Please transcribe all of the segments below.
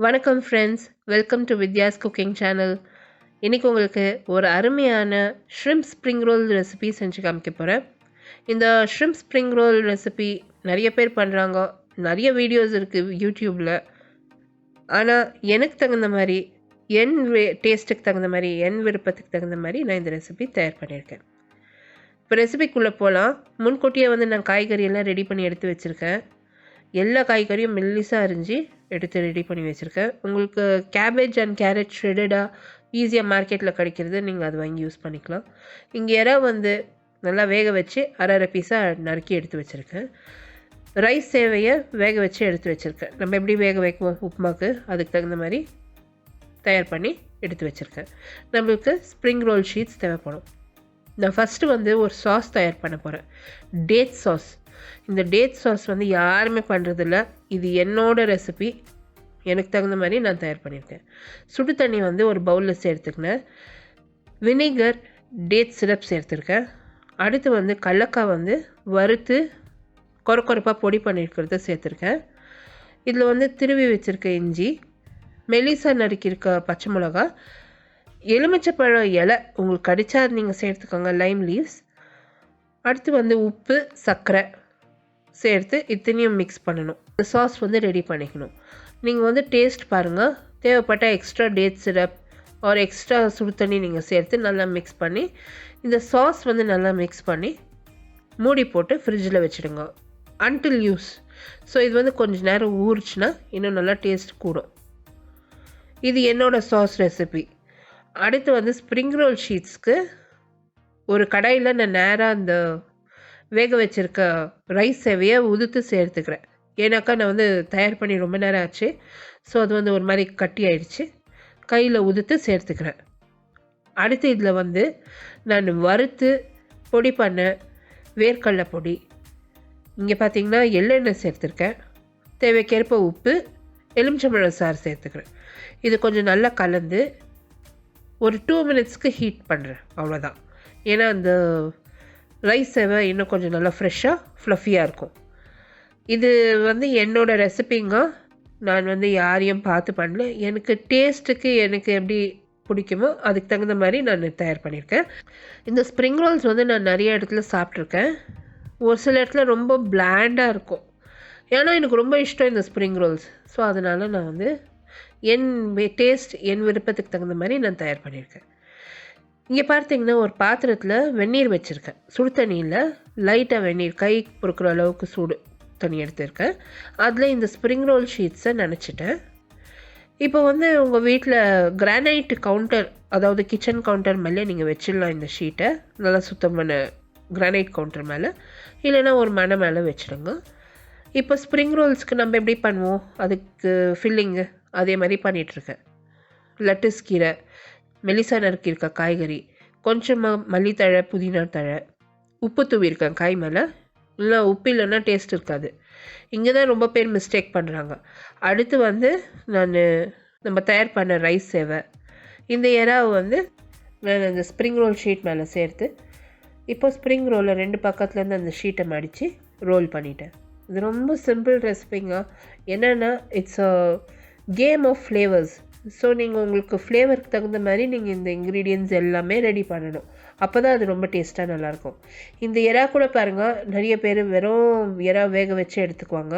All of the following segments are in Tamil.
வணக்கம் ஃப்ரெண்ட்ஸ், வெல்கம் டு வித்யாஸ்கூக்கிங் சேனல். இன்றைக்கி உங்களுக்கு ஒரு அருமையான ஷ்ரிம்ப் ஸ்ப்ரிங் ரோல் ரெசிபி செஞ்சு காமிக்க போகிறேன். இந்த ஷ்ரிம்ப் ஸ்ப்ரிங் ரோல் ரெசிபி நிறைய பேர் பண்ணுறாங்க, நிறைய வீடியோஸ் இருக்குது யூடியூப்பில். ஆனால் எனக்கு தகுந்த மாதிரி, என் டேஸ்ட்டுக்கு தகுந்த மாதிரி, என் விருப்பத்துக்கு தகுந்த மாதிரி நான் இந்த ரெசிபி தயார் பண்ணியிருக்கேன். இப்போ ரெசிபிக்குள்ளே போகலாம். முன்கூட்டியே நான் காய்கறியெல்லாம் ரெடி பண்ணி எடுத்து வச்சுருக்கேன். எல்லா காய்கறியும் மெல்லிசாக அரிஞ்சு எடுத்து ரெடி பண்ணி வச்சுருக்கேன். உங்களுக்கு கேபேஜ் அண்ட் கேரட் ஷ்ரெடடாக ஈஸியாக மார்க்கெட்டில் கிடைக்கிறது, நீங்கள் அது வாங்கி யூஸ் பண்ணிக்கலாம். இங்கே இறா நல்லா வேக வச்சு அரை பீஸாக நறுக்கி எடுத்து வச்சுருக்கேன். ரைஸ் சேவையை வேக வச்சு எடுத்து வச்சுருக்கேன். நம்ம எப்படி வேக வைக்குவோம் உப்புமாக்கு, அதுக்கு தகுந்த மாதிரி தயார் பண்ணி எடுத்து வச்சுருக்கேன். நம்மளுக்கு ஸ்ப்ரிங் ரோல் ஷீட்ஸ் தேவைப்படும். நான் ஃபஸ்ட்டு ஒரு சாஸ் தயார் பண்ண போகிறேன், டேட் சாஸ். இந்த டேட் சாஸ் யாருமே பண்ணுறதில்ல. இது என்னோட ரெசிபி, எனக்கு தகுந்த மாதிரி நான் தயார் பண்ணியிருக்கேன். சுடு தண்ணி ஒரு பவுலில் சேர்த்துக்கினேன். வினிகர், டேட் சிரப் சேர்த்துருக்கேன். அடுத்து கடலக்காய் வறுத்து கொரப்பாக பொடி பண்ணியிருக்கிறத சேர்த்துருக்கேன். இதில் திருவி வச்சுருக்க இஞ்சி, மெலிசா நறுக்கியிருக்க பச்சை மிளகா, எலுமிச்சப்பழம் இலை உங்களுக்கு கடிச்சா நீங்கள் சேர்த்துக்கோங்க, லைம் லீவ்ஸ். அடுத்து உப்பு, சர்க்கரை சேர்த்து இத்தனையும் மிக்ஸ் பண்ணணும். இந்த சாஸ் ரெடி பண்ணிக்கணும். நீங்கள் டேஸ்ட் பாருங்கள். தேவைப்பட்ட எக்ஸ்ட்ரா டேட் சிரப் ஒரு எக்ஸ்ட்ரா சுடு தண்ணி நீங்கள் சேர்த்து நல்லா மிக்ஸ் பண்ணி, இந்த சாஸ் நல்லா மிக்ஸ் பண்ணி மூடி போட்டு ஃப்ரிட்ஜில் வச்சுடுங்க அன்டில் யூஸ். ஸோ இது கொஞ்சம் நேரம் ஊறிச்சுன்னா இன்னும் நல்லா டேஸ்ட் கூடும். இது என்னோடய சாஸ் ரெசிபி. அடுத்து ஸ்ப்ரிங் ரோல் ஷீட்ஸ்க்கு ஒரு கடாயில் நான் நேராக அந்த வேக வச்சுருக்க ரைஸ் சேவையை உதுத்து சேர்த்துக்கிறேன். ஏன்னாக்கா நான் தயார் பண்ணி ரொம்ப நேரம் ஆச்சு. ஸோ அது ஒரு மாதிரி கட்டி ஆயிடுச்சு. கையில் உதுத்து சேர்த்துக்கிறேன். அடுத்து இதில் நான் வறுத்து பொடி பண்ண வேர்க்கடலை பொடி, இங்கே பார்த்திங்கன்னா எள்ளெண்ணெய் சேர்த்துருக்கேன். தேவைக்கேற்ப உப்பு, எலுமிச்சம்பழம் சாறு சேர்த்துக்கிறேன். இது கொஞ்சம் நல்லா கலந்து ஒரு 2 மினிட்ஸ்க்கு ஹீட் பண்ணுறேன், அவ்வளோதான். ஏன்னா அந்த ரைஸ் சேவை இன்னும் கொஞ்சம் நல்லா ஃப்ரெஷ்ஷாக ஃப்ளஃபியாக இருக்கும். இது என்னோடய ரெசிபிங்க. நான் யாரையும் பார்த்து பண்ணல. எனக்கு டேஸ்ட்டுக்கு எனக்கு எப்படி பிடிக்குமோ அதுக்கு தகுந்த மாதிரி நான் தயார் பண்ணியிருக்கேன். இந்த ஸ்ப்ரிங் ரோல்ஸ் நான் நிறைய இடத்துல சாப்பிட்ருக்கேன். ஒரு சில இடத்துல ரொம்ப பிளாண்டாக இருக்கும். ஏன்னா எனக்கு ரொம்ப இஷ்டம் இந்த ஸ்ப்ரிங் ரோல்ஸ். ஸோ அதனால் நான் என் டேஸ்ட், என் விருப்பத்துக்கு தகுந்த மாதிரி நான் தயார் பண்ணியிருக்கேன். இங்கே பார்த்தீங்கன்னா ஒரு பாத்திரத்தில் வெந்நீர் வச்சுருக்கேன். சுடு தண்ணியில் லைட்டாக வெந்நீர், கை பொறுக்கிற அளவுக்கு சூடு தண்ணி எடுத்துருக்கேன். அதில் இந்த ஸ்ப்ரிங் ரோல் ஷீட்ஸை நினச்சிட்டேன். இப்போ உங்கள் வீட்டில் கிரானைட் கவுண்டர், அதாவது கிச்சன் கவுண்டர் மேலே நீங்கள் வச்சிடலாம். இந்த ஷீட்டை நல்லா சுத்தம் பண்ண கிரானைட் கவுண்டர் மேலே, இல்லைன்னா ஒரு மனை மேலே வச்சுடுங்க. இப்போ ஸ்ப்ரிங் ரோல்ஸ்க்கு நம்ம எப்படி பண்ணுவோம், அதுக்கு ஃபில்லிங்கு அதே மாதிரி பண்ணிகிட்ருக்கேன். லெட்டஸ் கீரை, மெலிசா நறுக்கியிருக்க காய்கறி, கொஞ்சமாக மல்லித்தழை, புதினா தழை, உப்பு தூவியிருக்கேன் காய் மேலே. இல்லை உப்பு இல்லைன்னா டேஸ்ட் இருக்காது. இங்கே தான் ரொம்ப பேர் மிஸ்டேக் பண்ணுறாங்க. அடுத்து நம்ம தயார் பண்ண ரைஸ் சேவை, இந்த இறாவை நான் அந்த ஸ்ப்ரிங் ரோல் ஷீட் மேலே சேர்த்து, இப்போ ஸ்ப்ரிங் ரோலை 2 பக்கத்துலேருந்து அந்த ஷீட்டை மடித்து ரோல் பண்ணிட்டேன். இது ரொம்ப சிம்பிள் ரெசிபிங்க. என்னென்னா it's a game of flavours. So நீங்கள் உங்களுக்கு ஃப்ளேவருக்கு தகுந்த மாதிரி நீங்கள் இந்த இன்க்ரீடியன்ட்ஸ் எல்லாமே ரெடி பண்ணணும். அப்போ தான் அது ரொம்ப டேஸ்ட்டாக நல்லாயிருக்கும். இந்த இறா கூட பாருங்கள், நிறைய பேர் வெறும் இறா வேக வச்சு எடுத்துக்குவாங்க.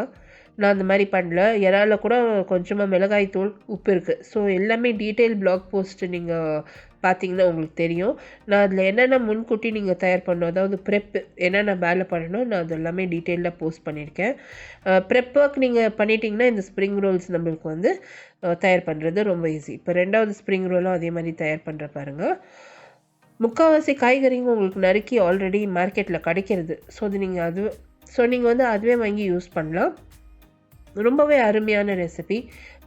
நான் அந்த மாதிரி பண்ணல. இறாவில் கூட கொஞ்சமாக மிளகாய் தூள், உப்பு இருக்குது. ஸோ எல்லாமே டீட்டெயில் பிளாக் போஸ்ட்டு நீங்கள் பார்த்தீங்கன்னா உங்களுக்கு தெரியும். நான் அதில் என்னென்ன முன்கூட்டி நீங்கள் தயார் பண்ணணும், அதாவது ப்ரெப் என்னென்ன வேலை பண்ணணும், நான் அது எல்லாமே டீட்டெயிலாக போஸ்ட் பண்ணியிருக்கேன். ப்ரெப் ஒர்க் நீங்கள் பண்ணிட்டீங்கன்னா இந்த ஸ்ப்ரிங் ரோல்ஸ் நம்மளுக்கு தயார் பண்ணுறது ரொம்ப ஈஸி. இப்போ 2வது ஸ்ப்ரிங் ரோலும் அதே மாதிரி தயார் பண்ணுற பாருங்கள். முக்கால்வாசி காய்கறிங்க உங்களுக்கு நறுக்கி ஆல்ரெடி மார்க்கெட்டில் கிடைக்கிறது. ஸோ நீங்கள் அதுவே வாங்கி யூஸ் பண்ணலாம். ரொம்பவே அருமையான recipe.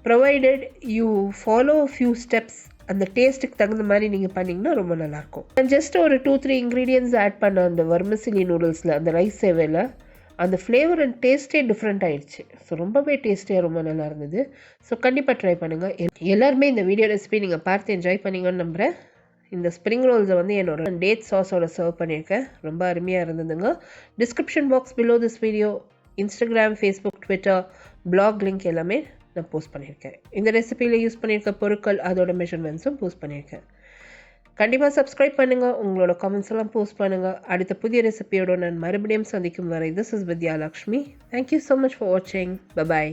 Provided you follow few steps. அந்த டேஸ்ட்டுக்கு தகுந்த மாதிரி நீங்கள் பண்ணிங்கன்னா ரொம்ப நல்லாயிருக்கும். நான் ஜஸ்ட் ஒரு 2-3 இன்க்ரீடியன்ட்ஸ் ஆட் பண்ண அந்த வர்மிசிலி நூடுல்ஸில், அந்த ரைஸ் சேவையில் அந்த ஃப்ளேவர் அண்ட் டேஸ்ட்டே டிஃப்ரெண்ட் ஆகிடுச்சு. ஸோ ரொம்பவே டேஸ்டியாக ரொம்ப நல்லா இருந்தது. ஸோ கண்டிப்பாக ட்ரை பண்ணுங்கள். எல்லாருமே இந்த வீடியோ ரெசிபி நீங்கள் பார்த்து என்ஜாய் பண்ணிங்கன்னு நம்புகிறேன். இந்த ஸ்ப்ரிங் ரோல்ஸை என்னோட டேட் சாஸோட சர்வ் பண்ணியிருக்கேன். ரொம்ப அருமையாக இருந்ததுங்க. Description box below this video, Instagram, Facebook, Twitter, blog link எல்லாமே நான் போஸ்ட் பண்ணியிருக்கேன். இந்த ரெசிபியில் யூஸ் பண்ணியிருக்க பொருட்கள் அதோட மெஷர்மெண்ட்ஸும் போஸ்ட் பண்ணியிருக்கேன். கண்டிப்பாக சப்ஸ்கிரைப் பண்ணுங்கள், உங்களோட கமெண்ட்ஸ் எல்லாம் போஸ்ட் பண்ணுங்கள். அடுத்த புதிய ரெசிபியோடு நான் மறுபடியும் சந்திக்கும் வரை this is Vidya Lakshmi. Thank you so much for வாட்சிங். பபாய்.